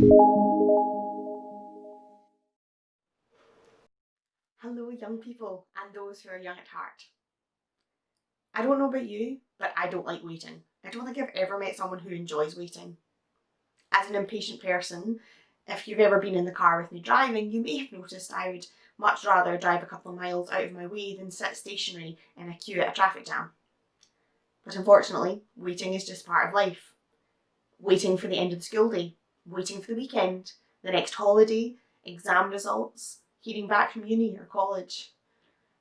Hello, young people and those who are young at heart. I don't know about you, but I don't like waiting. I don't think I've ever met someone who enjoys waiting. As an impatient person, if you've ever been in the car with me driving, you may have noticed I would much rather drive a couple of miles out of my way than sit stationary in a queue at a traffic jam. But unfortunately, waiting is just part of life. Waiting for the end of the school day, waiting for the weekend, the next holiday, exam results, hearing back from uni or college,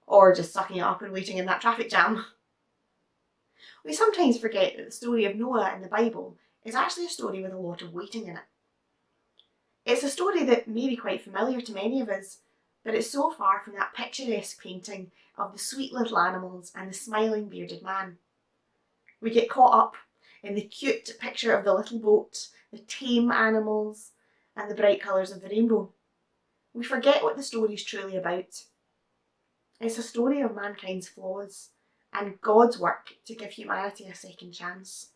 or just sucking it up and waiting in that traffic jam. We sometimes forget that the story of Noah in the Bible is actually a story with a lot of waiting in it. It's a story that may be quite familiar to many of us, but it's so far from that picturesque painting of the sweet little animals and the smiling bearded man. We get caught up in the cute picture of the little boat, the tame animals, and the bright colours of the rainbow. We forget what the story is truly about. It's a story of mankind's flaws and God's work to give humanity a second chance.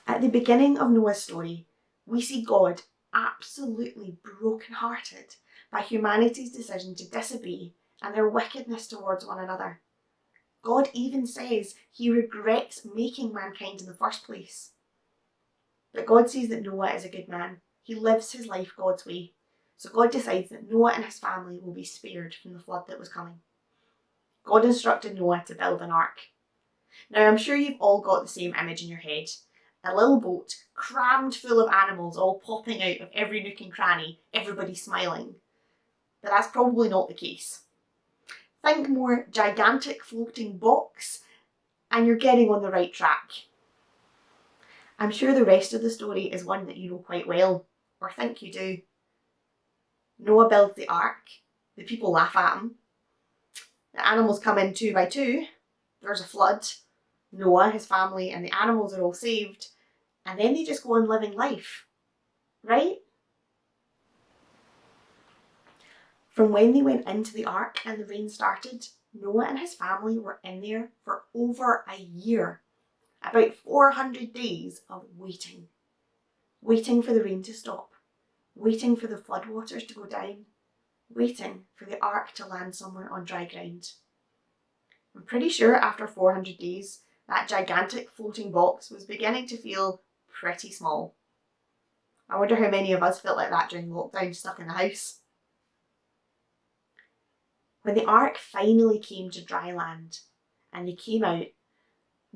At the beginning of Noah's story, we see God absolutely broken-hearted by humanity's decision to disobey and their wickedness towards one another. God even says he regrets making mankind in the first place. But God sees that Noah is a good man. He lives his life God's way. So God decides that Noah and his family will be spared from the flood that was coming. God instructed Noah to build an ark. Now, I'm sure you've all got the same image in your head. A little boat crammed full of animals all popping out of every nook and cranny, everybody smiling. But that's probably not the case. Think more gigantic floating box and you're getting on the right track. I'm sure the rest of the story is one that you know quite well, or think you do. Noah builds the ark, the people laugh at him, the animals come in 2 by 2, there's a flood, Noah, his family and the animals are all saved, and then they just go on living life, right? From when they went into the ark and the rain started, Noah and his family were in there for over a year. About 400 days of waiting. Waiting for the rain to stop. Waiting for the floodwaters to go down. Waiting for the ark to land somewhere on dry ground. I'm pretty sure after 400 days, that gigantic floating box was beginning to feel pretty small. I wonder how many of us felt like that during lockdown, stuck in the house. When the ark finally came to dry land and they came out,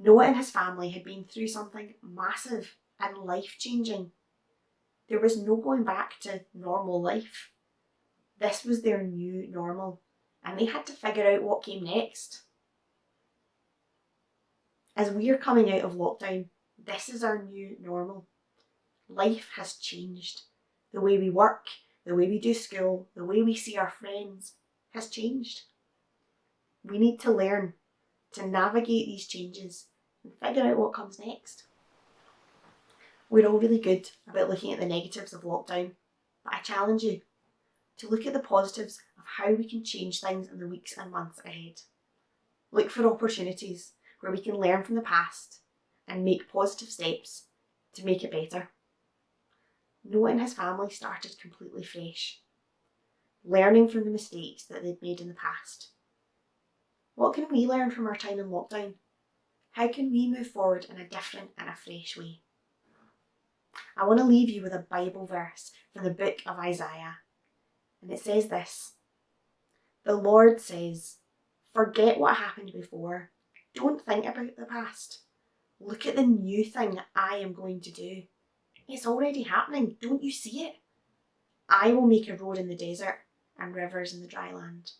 Noah and his family had been through something massive and life-changing. There was no going back to normal life. This was their new normal, and they had to figure out what came next. As we are coming out of lockdown, this is our new normal. Life has changed. The way we work, the way we do school, the way we see our friends has changed. We need to learn to navigate these changes and figure out what comes next. We're all really good about looking at the negatives of lockdown, but I challenge you to look at the positives of how we can change things in the weeks and months ahead. Look for opportunities where we can learn from the past and make positive steps to make it better. Noah and his family started completely fresh, learning from the mistakes that they'd made in the past. What can we learn from our time in lockdown? How can we move forward in a different and a fresh way? I want to leave you with a Bible verse from the book of Isaiah. And it says this: The Lord says, forget what happened before. Don't think about the past. Look at the new thing I am going to do. It's already happening. Don't you see it? I will make a road in the desert and rivers in the dry land.